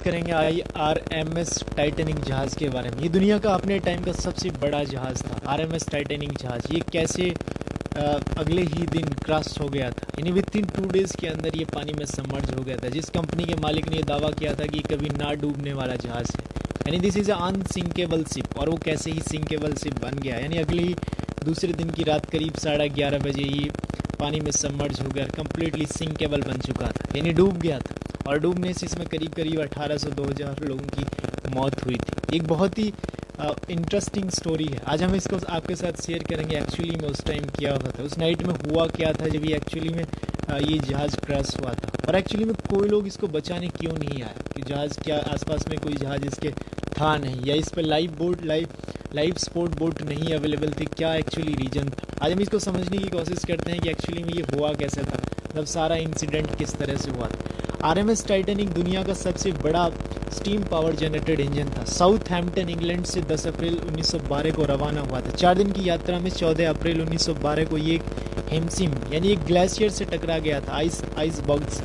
करेंगे RMS Titanic जहाज़ के बारे में। ये दुनिया का अपने टाइम का सबसे बड़ा जहाज़ था, RMS टाइटैनिक जहाज़। ये कैसे अगले ही दिन क्रैश हो गया था, यानी विद इन 2 डेज़ के अंदर ये पानी में सबमर्ज हो गया था। जिस कंपनी के मालिक ने ये दावा किया था कि कभी ना डूबने वाला जहाज़ है, यानी दिस इज़ अनसिंकेबल शिप, और वो कैसे ही सिंकेबल शिप बन गया। यानी अगले ही दूसरे दिन की रात करीब 11:30 बजे ये पानी में सबमर्ज हो गया, कम्प्लीटली सिंकेबल बन चुका था, यानी डूब गया था। और डूबने से इसमें करीब 1800-2000 लोगों की मौत हुई थी। एक बहुत ही इंटरेस्टिंग स्टोरी है, आज हम इसको आपके साथ शेयर करेंगे। एक्चुअली में उस टाइम क्या हुआ था, उस नाइट में हुआ क्या था जब ये एक्चुअली में ये जहाज़ क्रैश हुआ था, और एक्चुअली में कोई लोग इसको बचाने क्यों नहीं आए, कि जहाज़ क्या आसपास में कोई जहाज़ इसके था नहीं, या इस पर लाइफ सपोर्ट बोट नहीं अवेलेबल थी, क्या एक्चुअली रीज़न था। आज हम इसको समझने की कोशिश करते हैं कि एक्चुअली में ये हुआ कैसे था, मतलब सारा इंसिडेंट किस तरह से हुआ था। RMS टाइटैनिक दुनिया का सबसे बड़ा स्टीम पावर जनरेटेड इंजन था। साउथहैम्पटन इंग्लैंड से 10 अप्रैल 1912 को रवाना हुआ था। 4 दिन की यात्रा में 14 अप्रैल 1912 को ये हेमसिम यानी एक ग्लेशियर से टकरा गया था, आइसबर्ग से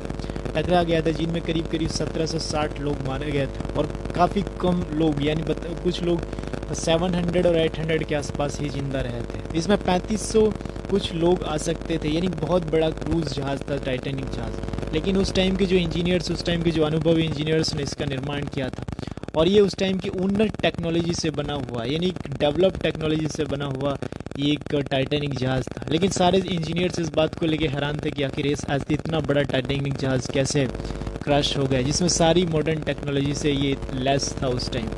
टकरा गया था, जिनमें करीब 1760 लोग मारे गए थे, और काफ़ी कम लोग यानी कुछ लोग 700 और 800 के आसपास ही जिंदा रहे थे। इसमें 3500 कुछ लोग आ सकते थे, यानी बहुत बड़ा क्रूज जहाज़ था टाइटैनिक जहाज़। लेकिन उस टाइम के जो इंजीनियर्स, उस टाइम के जो अनुभवी इंजीनियर्स ने इसका निर्माण किया था, और ये उस टाइम की उन्नत टेक्नोलॉजी से बना हुआ, यानी डेवलप टेक्नोलॉजी से बना हुआ ये एक टाइटैनिक जहाज़ था। लेकिन सारे इंजीनियर्स इस बात को लेकर हैरान थे कि आखिर आज इतना बड़ा टाइटैनिक जहाज़ कैसे क्रैश हो गया, जिसमें सारी मॉडर्न टेक्नोलॉजी से ये लैस था उस टाइम।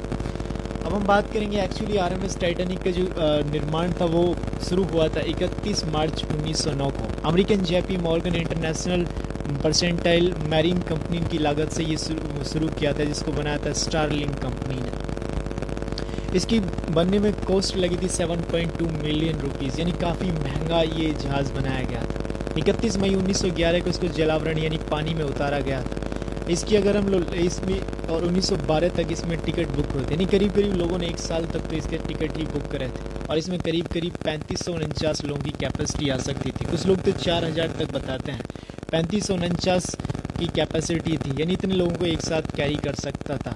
अब हम बात करेंगे एक्चुअली RMS टाइटैनिक का जो निर्माण था वो शुरू हुआ था 31 मार्च 1909 को। American JP Morgan international percentile marine company की लागत से ये शुरू किया था, जिसको बनाया था स्टारलिंक कंपनी ने। इसकी बनने में कॉस्ट लगी थी 7.2 मिलियन रुपीज़, यानी काफ़ी महंगा ये जहाज़ बनाया गया था। 31 मई 1911 को इसको जलावरण यानी पानी में उतारा गया था। इसकी अगर हम लोग इसमें और 1912 तक इसमें टिकट बुक हुए थे, यानी करीब लोगों ने 1 साल तक तो इसके टिकट ही बुक करे थे, और इसमें करीब 3549 लोगों की कैपेसिटी आ सकती थी। कुछ लोग तो 4000 तक बताते हैं। 3549 की कैपेसिटी थी, यानी इतने लोगों को एक साथ कैरी कर सकता था।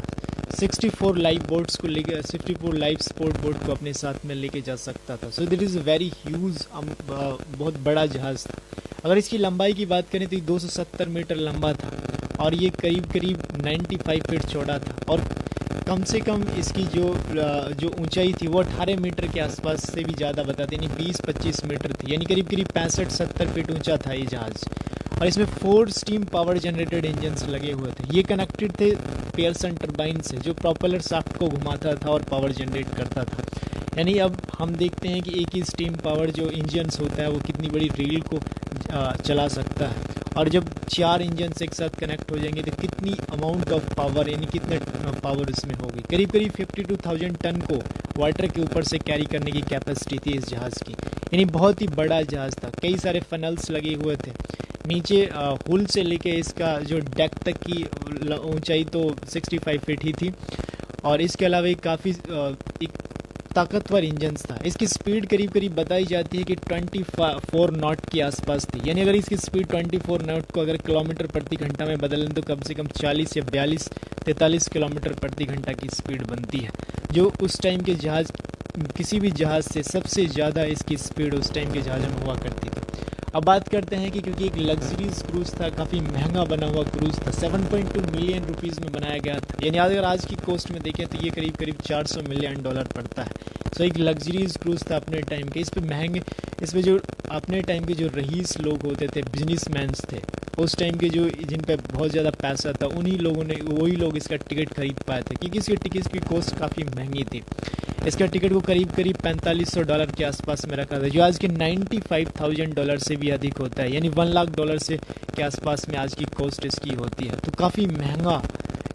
64 लाइफ बोट्स को लेकर 64 लाइफ सपोर्ट बोट को अपने साथ में लेके जा सकता था। सो दिट इज़ वेरी ह्यूज, बहुत बड़ा जहाज़ था। अगर इसकी लंबाई की बात करें तो ये 270 मीटर लंबा था, और ये करीब 95 फीट चौड़ा था, और कम से कम इसकी जो ऊंचाई थी वो 18 मीटर के आसपास से भी ज़्यादा बताते, यानी 20-25 मीटर थी, यानी करीब 65-70 फीट ऊंचा था ये जहाज़। और इसमें 4 स्टीम पावर जनरेटेड इंजन्स लगे हुए थे। ये कनेक्टेड थे पियर्सन टर्बाइन से, जो प्रोपेलर शाफ्ट को घुमाता था और पावर जनरेट करता था। यानी अब हम देखते हैं कि एक ही स्टीम पावर जो इंजन्स होता है वो कितनी बड़ी रील को चला सकता है, और जब 4 इंजन एक साथ कनेक्ट हो जाएंगे तो कितनी अमाउंट ऑफ पावर, यानी कितने पावर इसमें होगी। करीब 52,000 टन को वाटर के ऊपर से कैरी करने की कैपेसिटी थी इस जहाज़ की, यानी बहुत ही बड़ा जहाज़ था। कई सारे फनल्स लगे हुए थे नीचे, हुल से लेके इसका जो डेक तक की ऊंचाई तो 65 फीट ही थी, और इसके अलावा काफ़ी एक ताकतवर इंजन्स था। इसकी स्पीड करीब बताई जाती है कि 24 नॉट के आसपास थी, यानी अगर इसकी स्पीड 24 नॉट को अगर किलोमीटर प्रति घंटा में बदलें तो कम से कम 40 या 43 किलोमीटर प्रति घंटा की स्पीड बनती है, जो उस टाइम के जहाज़, किसी भी जहाज़ से सबसे ज़्यादा इसकी स्पीड उस टाइम के जहाज़ में हुआ करती थी। अब बात करते हैं कि क्योंकि एक लग्जरीज क्रूज़ था, काफ़ी महंगा बना हुआ क्रूज़ था, 7.2 मिलियन रुपीज़ में बनाया गया था, यानी अगर आज की कॉस्ट में देखें तो ये करीब 400 मिलियन डॉलर पड़ता है। सो एक लग्जरीज क्रूज़ था अपने टाइम के। इस पे जो अपने टाइम के जो रईस लोग होते थे, बिजनेसमैन्स थे उस टाइम के, जो जिन पे बहुत ज़्यादा पैसा था, वही लोग इसका टिकट खरीद पाए थे, क्योंकि इसके टिकट की कॉस्ट काफ़ी महंगी थी। इसका टिकट को करीब $4500 के आसपास में रखा था, जो आज के $95,000 से भी अधिक होता है, यानी $1 लाख से के आसपास में आज की कॉस्ट इसकी होती है। तो काफ़ी महंगा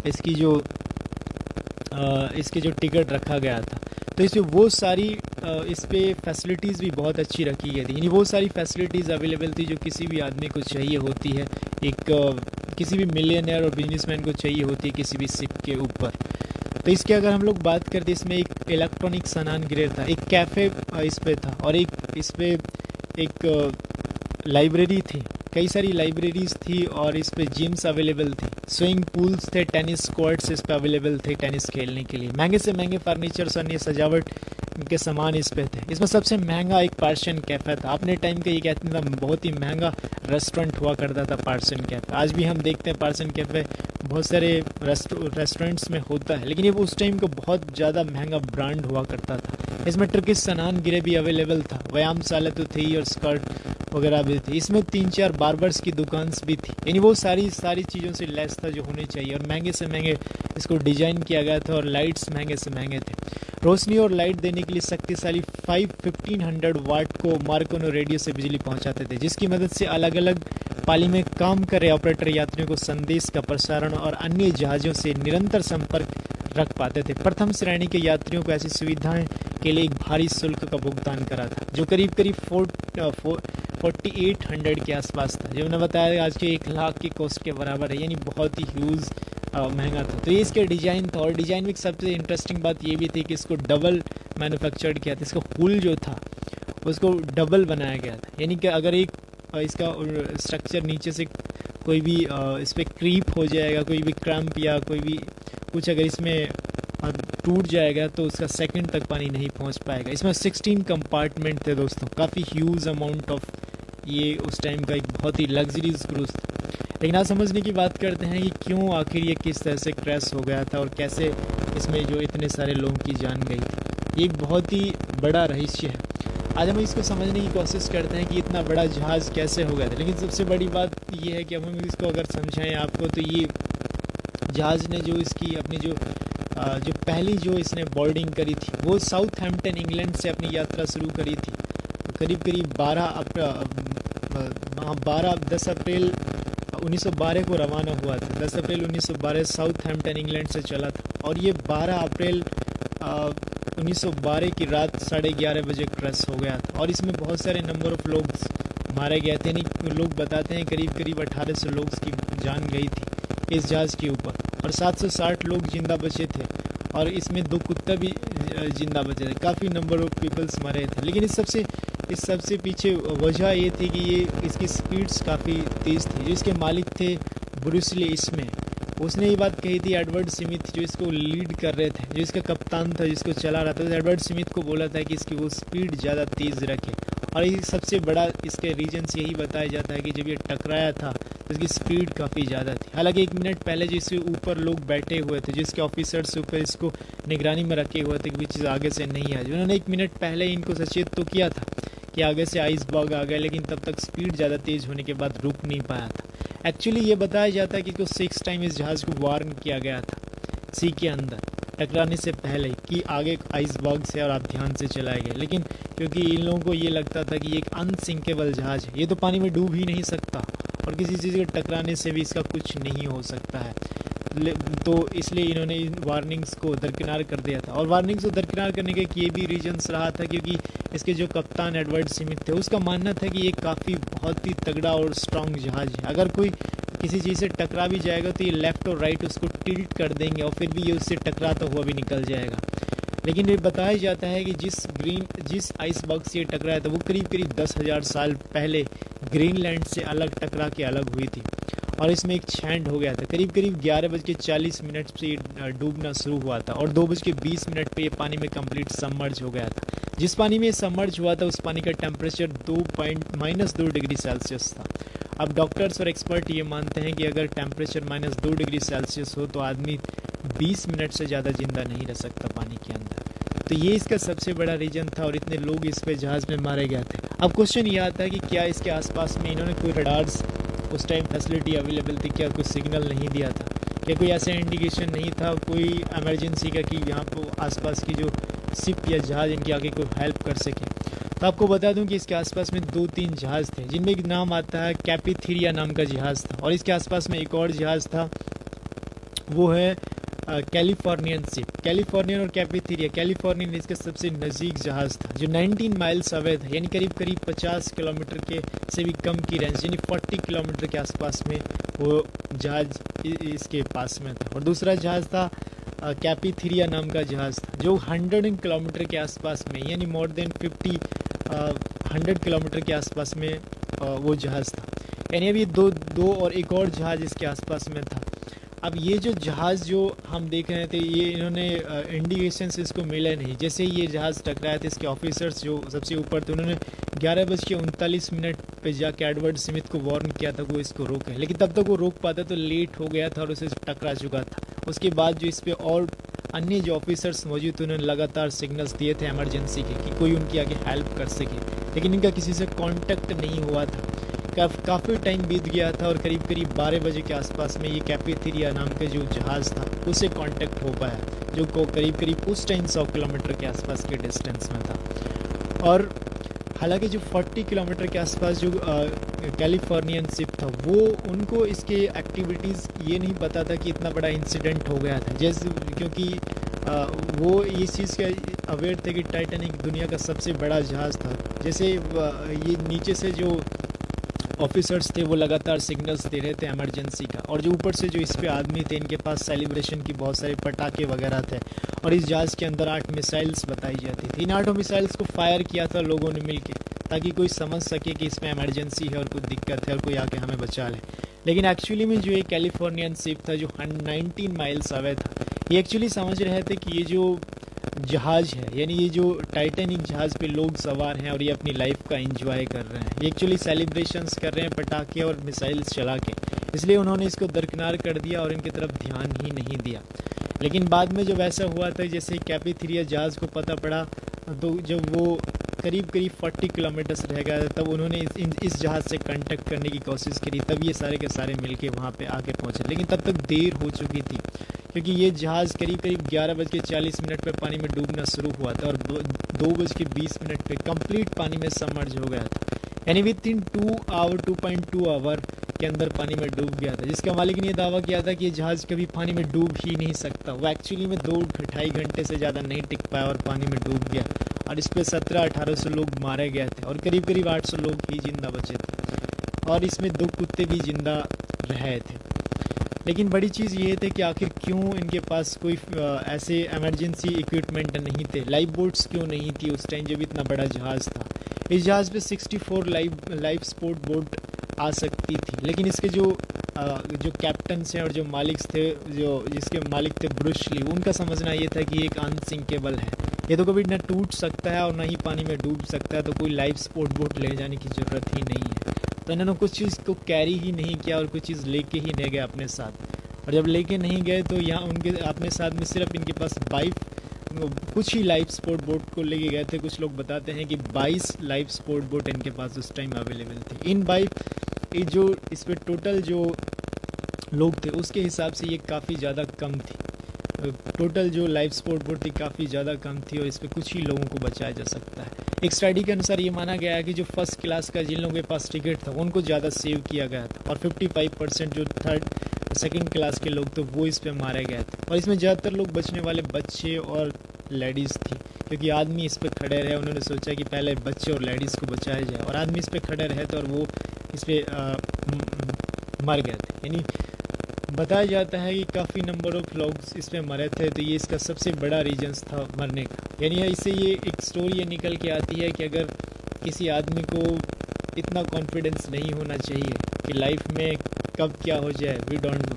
इसके जो टिकट रखा गया था। तो इसमें वो सारी इस पे फैसिलिटीज़ भी बहुत अच्छी रखी गई थी, यानी वो सारी फैसिलिटीज़ अवेलेबल थी जो किसी भी आदमी को चाहिए होती है, किसी भी मिलियनेयर और बिजनेसमैन को चाहिए होती है किसी भी शिप के ऊपर। तो इसके अगर हम लोग बात करते, इसमें एक इलेक्ट्रॉनिक स्नान गृह था, एक कैफ़े इस पे था, और इस पे एक लाइब्रेरी थी, कई सारी लाइब्रेरीज थी और इस पे जिम्स अवेलेबल थे, स्विमिंग पूल्स थे, टेनिस कोर्ट्स इस पे अवेलेबल थे टेनिस खेलने के लिए। महंगे से महंगे फर्नीचर्स और अन्य सजावट के सामान इस पे थे। इसमें सबसे महंगा एक पार्शियन कैफ़े था। अपने टाइम का ये कहते थे बहुत ही महंगा रेस्टोरेंट हुआ करता था पार्शियन कैफ़े। आज भी हम देखते हैं पार्शियन कैफ़े बहुत सारे रेस्टोरेंट्स में होता है, लेकिन ये उस टाइम को बहुत ज़्यादा महंगा ब्रांड हुआ करता था। इसमें टर्किश सनान गिरे भी अवेलेबल था, व्यायामशाला तो थी और स्कर्ट वगैरह भी थी। इसमें 3-4 बार्बर्स की दुकान्स भी थी, यानी वो सारी चीज़ों से लेस था जो होने चाहिए। और महंगे से महंगे इसको डिजाइन किया गया था और लाइट्स महंगे से महंगे थे। रोशनी और लाइट देने के लिए शक्तिशाली 1500 वाट को मार्कोनो रेडियो से बिजली पहुंचाते थे, जिसकी मदद से अलग अलग पाली में काम कर रहे ऑपरेटर यात्रियों को संदेश का प्रसारण और अन्य जहाज़ों से निरंतर संपर्क रख पाते थे। प्रथम श्रेणी के यात्रियों को ऐसी सुविधाएं के लिए एक भारी शुल्क का भुगतान करा था, जो करीब 4800 के आसपास था, जो मैंने बताया आज के 1 लाख की कॉस्ट के बराबर है, यानी बहुत ही ह्यूज महंगा था। तो ये इसके डिज़ाइन था, और डिज़ाइन में सबसे इंटरेस्टिंग बात ये भी थी कि इसको डबल मैन्युफैक्चर्ड किया था। इसका हुल जो था उसको डबल बनाया गया था, यानी कि अगर एक इसका स्ट्रक्चर नीचे से कोई भी इस पर क्रीप हो जाएगा, कोई भी क्रैम्प या कोई भी कुछ अगर इसमें टूट जाएगा तो उसका सेकंड तक पानी नहीं पहुंच पाएगा। इसमें 16 कंपार्टमेंट थे दोस्तों, काफ़ी ह्यूज अमाउंट ऑफ ये उस टाइम का एक बहुत ही लग्जरीज क्रूज था। लेकिन आज समझने की बात करते हैं कि क्यों आखिर ये किस तरह से क्रैश हो गया था और कैसे इसमें जो इतने सारे लोगों की जान गई थी। ये एक बहुत ही बड़ा रहस्य है। आज हम इसको समझने की कोशिश करते हैं कि इतना बड़ा जहाज़ कैसे हो गया था। लेकिन सबसे बड़ी बात ये है कि हम इसको अगर समझाएं आपको, तो ये जहाज़ ने जो इसकी अपनी जो पहली जो इसने बोर्डिंग करी थी वो साउथहैम्पटन इंग्लैंड से अपनी यात्रा शुरू करी थी। करीब 10 अप्रैल 1912 को रवाना हुआ था। 10 अप्रैल 1912 साउथहैम्पटन इंग्लैंड से चला था, और ये 12 अप्रैल 1912 की रात 11:30 बजे क्रैश हो गया था। और इसमें बहुत सारे नंबर ऑफ लोग मारे गए थे, यानी लोग बताते हैं करीब 1800 लोग की जान गई थी इस जहाज़ के ऊपर, और 760 लोग जिंदा बचे थे, और इसमें 2 कुत्ता भी जिंदा बचे थे। काफ़ी नंबर ऑफ पीपल्स मरे थे। लेकिन इस सबसे पीछे वजह ये थी कि ये इसकी स्पीड्स काफ़ी तेज़ थी। जो इसके मालिक थे ब्रूस ली, इसमें उसने ये बात कही थी। एडवर्ड स्मिथ जो इसको लीड कर रहे थे, जो इसका कप्तान था जिसको चला रहा था, तो एडवर्ड स्मिथ को बोला था कि इसकी वो स्पीड ज़्यादा तेज़ रखे। और ये सबसे बड़ा इसके रीजन्स यही बताया जाता है कि जब ये टकराया था तो इसकी स्पीड काफ़ी ज़्यादा थी। हालांकि 1 मिनट पहले जिसके ऊपर लोग बैठे हुए थे, जिसके ऑफिसर्स ऊपर इसको निगरानी में रखे हुए थे कि चीज़ आगे से नहीं आई, उन्होंने 1 मिनट पहले इनको सचेत तो किया था कि आगे से आइस बग आ गया, लेकिन तब तक स्पीड ज़्यादा तेज़ होने के बाद रुक नहीं पाया था। एक्चुअली ये बताया जाता है कि इसको 6 टाइम इस जहाज़ को वार्न किया गया था सी के अंदर टकराने से पहले कि आगे आइसबर्ग से और आप ध्यान से चलाए गए। लेकिन क्योंकि इन लोगों को ये लगता था कि ये एक अनसिंकेबल जहाज़ है, ये तो पानी में डूब ही नहीं सकता और किसी चीज़ के टकराने से भी इसका कुछ नहीं हो सकता है, तो इसलिए इन्होंने इन वार्निंग्स को दरकिनार कर दिया था। और वार्निंग्स को दरकिनार करने का ये भी रीजन्स रहा था क्योंकि इसके जो कप्तान एडवर्ड स्मिथ थे, उसका मानना था कि ये काफ़ी बहुत ही तगड़ा और स्ट्रॉन्ग जहाज़ है। अगर कोई किसी चीज़ से टकरा भी जाएगा तो ये लेफ़्ट और राइट उसको टिल्ट कर देंगे और फिर भी ये उससे टकराता हुआ भी निकल जाएगा। लेकिन ये बताया जाता है कि जिस आइसबर्ग से ये टकराया था वो करीब 10,000 साल पहले ग्रीनलैंड से अलग टकरा के अलग हुई थी और इसमें एक छेंड हो गया था। करीब 11:40 से ये डूबना शुरू हुआ था और 2:20 पे ये पानी में कंप्लीट सबमर्ज हो गया था। जिस पानी में सबमर्ज हुआ था उस पानी का टेम्परेचर -2 डिग्री सेल्सियस था। अब डॉक्टर्स और एक्सपर्ट ये मानते हैं कि अगर टेम्परेचर -2 डिग्री सेल्सियस हो तो आदमी 20 मिनट से ज़्यादा जिंदा नहीं रह सकता पानी के अंदर। तो ये इसका सबसे बड़ा रीजन था और इतने लोग इस पे जहाज़ में मारे गए थे। अब क्वेश्चन ये आता है कि क्या इसके आसपास में इन्होंने कोई रडार्स उस टाइम फैसिलिटी अवेलेबल थी, क्या कोई सिग्नल नहीं दिया था, क्या कोई ऐसा इंडिकेशन नहीं था कोई इमरजेंसी का कि यहाँ पर आसपास की जो शिप या जहाज़ इनकी आगे कोई हेल्प कर सके। तो आपको बता दूं कि इसके आसपास में 2-3 जहाज़ थे जिनमें एक नाम आता है कैपिथीरिया नाम का जहाज़ था और इसके आसपास में एक और जहाज़ था, वो है कैलिफोर्नियन शिप। कैलिफोर्नियन और कैपिथीरिया, कैलिफोर्नियन इसके सबसे नज़दीक जहाज़ था जो 19 माइल्स अवे था, यानी करीब 50 किलोमीटर के से भी कम की रेंज, यानी 40 किलोमीटर के आसपास में वो जहाज़ इसके पास में था। और दूसरा जहाज़ था कैपिथीरिया नाम का जहाज़ था जो 100 किलोमीटर के आसपास में, यानी मोर देन 100 किलोमीटर के आसपास में वो जहाज़ था। यानी अभी दो दो और एक और जहाज़ इसके आसपास में था। अब ये जो जहाज़ जो हम देख रहे थे, ये इन्होंने इंडिकेशंस इसको मिले नहीं। जैसे ही ये जहाज़ टकराया था, इसके ऑफिसर्स जो सबसे ऊपर थे उन्होंने 11:39 पे जाके एडवर्ड स्मिथ को वार्न किया था कि वो इसको रोके, लेकिन तब तक वो रोक पाता तो लेट हो गया था और उसे टकरा चुका था। उसके बाद जो इस पर और अन्य जो ऑफिसर्स मौजूद थे उन्होंने लगातार सिग्नल्स दिए थे इमरजेंसी के कि कोई उनकी आगे हेल्प कर सके, लेकिन इनका किसी से कांटेक्ट नहीं हुआ था। काफ़ी टाइम बीत गया था और करीब 12 बजे के आसपास में ये कैफेटेरिया नाम का जो जहाज़ था उससे कांटेक्ट हो पाया, जो को करीब उस टाइम 100 किलोमीटर के आसपास के डिस्टेंस में था। और हालांकि जो 40 किलोमीटर के आसपास जो कैलिफोर्नियन शिप था, वो उनको इसके एक्टिविटीज़ ये नहीं पता था कि इतना बड़ा इंसिडेंट हो गया था। जैसे क्योंकि वो इस चीज़ के अवेयर थे कि टाइटैनिक दुनिया का सबसे बड़ा जहाज़ था। जैसे ये नीचे से जो ऑफिसर्स थे वो लगातार सिग्नल्स दे रहे थे इमरजेंसी का, और जो ऊपर से जो इस पे आदमी थे इनके पास सेलिब्रेशन की बहुत सारे पटाखे वगैरह थे, और इस जहाज़ के अंदर 8 मिसाइल्स बताई जाती थी। इन 8 मिसाइल्स को फायर किया था लोगों ने मिलके, ताकि कोई समझ सके कि इसमें इमरजेंसी है और कुछ दिक्कत है और कोई आके हमें बचा ले। लेकिन एक्चुअली में जो एक कैलिफोर्नियन शिप था जो 19 माइल्स अवे था, ये एक्चुअली समझ रहे थे कि ये जो जहाज़ है, यानी ये जो टाइटैनिक जहाज़ पे लोग सवार हैं और ये अपनी लाइफ का एंजॉय कर रहे हैं, ये एक्चुअली सेलिब्रेशंस कर रहे हैं पटाखे और मिसाइल्स चला के, इसलिए उन्होंने इसको दरकिनार कर दिया और इनकी तरफ ध्यान ही नहीं दिया। लेकिन बाद में जब ऐसा हुआ था, जैसे कैफेटेरिया जहाज़ को पता पड़ा, तो जब वो करीब 40 किलोमीटर्स रह गया, तब उन्होंने इस जहाज़ से कांटेक्ट करने की कोशिश करी, तब ये सारे के सारे मिलके वहाँ पे आके पहुँचे। लेकिन तब तक देर हो चुकी थी, क्योंकि ये जहाज़ करीब 11:40 पे पानी में डूबना शुरू हुआ था और 2:20 पे कंप्लीट पानी में सबमर्ज हो गया था। यानी विद इन 2.2 आवर के अंदर पानी में डूब गया था, जिसका मालिक ने दावा किया था कि ये जहाज़ कभी पानी में डूब ही नहीं सकता। वो एक्चुअली में 2-2.5 घंटे से ज़्यादा नहीं टिक पाया और पानी में डूब गया, और इस पर 1700-1800 लोग मारे गए थे और करीब 800 लोग ही जिंदा बचे थे, और इसमें 2 कुत्ते भी जिंदा रहे थे। लेकिन बड़ी चीज़ ये थे कि आखिर क्यों इनके पास कोई ऐसे इमरजेंसी इक्विपमेंट नहीं थे, लाइफ बोट्स क्यों नहीं थी उस टाइम जब इतना बड़ा जहाज़ था। इस जहाज़ पे 64 लाइफ सपोर्ट बोट आ सकती थी, लेकिन इसके जो कैप्टन्स हैं और जो मालिक थे, जिसके मालिक थे ब्रूस ली, उनका समझना ये था कि ये एक अनसिंकेबल है, ये तो कभी ना टूट सकता है और ना ही पानी में डूब सकता है, तो कोई लाइफ सपोर्ट बोट ले जाने की ज़रूरत ही नहीं है। तो इन्होंने कुछ चीज़ को कैरी ही नहीं किया और कुछ चीज़ लेके ही नहीं गए अपने साथ, और जब लेके नहीं गए तो यहाँ उनके अपने साथ में सिर्फ इनके पास 22 कुछ ही लाइफ सपोर्ट बोट को लेके गए थे। कुछ लोग बताते हैं कि 22 लाइफ सपोर्ट बोट इनके पास उस टाइम अवेलेबल थे। इन 22 जो इस पर टोटल जो लोग थे उसके हिसाब से ये काफ़ी ज़्यादा कम थी। टोटल जो लाइफ सपोर्ट बोट थी काफ़ी ज़्यादा कम थी और इस पर कुछ ही लोगों को बचाया जा सकता है। एक स्टडी के अनुसार ये माना गया है कि जो फर्स्ट क्लास का जिन लोगों के पास टिकट था उनको ज़्यादा सेव किया गया था, और 55% जो सेकंड क्लास के लोग थे वो इस पे मारे गए थे। और इसमें ज़्यादातर लोग बचने वाले बच्चे और लेडीज़ थी, क्योंकि आदमी इस पर खड़े रहे, उन्होंने सोचा कि पहले बच्चे और लेडीज़ को बचाया जाए, और आदमी इस पर खड़े रहे थे और वो इस पर मर गए थे। यानी बताया जाता है कि काफ़ी नंबर ऑफ लोग इस पे मरे थे, तो ये इसका सबसे बड़ा रीजन्स था मरने का। यानी इससे ये एक स्टोरी ये निकल के आती है कि अगर किसी आदमी को इतना कॉन्फिडेंस नहीं होना चाहिए कि लाइफ में कब क्या हो जाए, वी डोंट नो।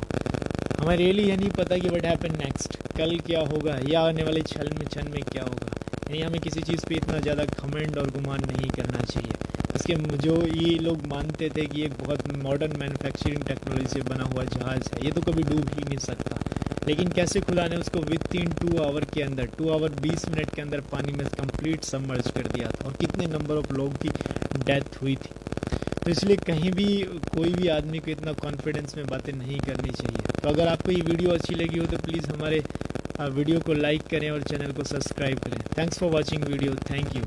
हमें रियली ये नहीं पता कि व्हाट हैपन नेक्स्ट, कल क्या होगा या आने वाले क्षण में क्या होगा। यानी हमें किसी चीज़ पे इतना ज़्यादा घमंड और गुमान नहीं करना चाहिए। इसके जो ये लोग मानते थे कि एक बहुत मॉडर्न मैन्युफैक्चरिंग टेक्नोलॉजी से बना हुआ जहाज़ है, ये तो कभी डूब ही नहीं सकता। लेकिन कैसे खुदा ने उसको विद इन 2 आवर के अंदर 2 आवर 20 मिनट के अंदर पानी में कंप्लीट सबमर्ज कर दिया था, और कितने नंबर ऑफ लोग की डेथ हुई थी। तो इसलिए कहीं भी कोई भी आदमी को इतना कॉन्फिडेंस में बातें नहीं करनी चाहिए। तो अगर आपको ये वीडियो अच्छी लगी हो तो प्लीज़ हमारे वीडियो को लाइक करें और चैनल को सब्सक्राइब करें। Thanks for watching video, thank you.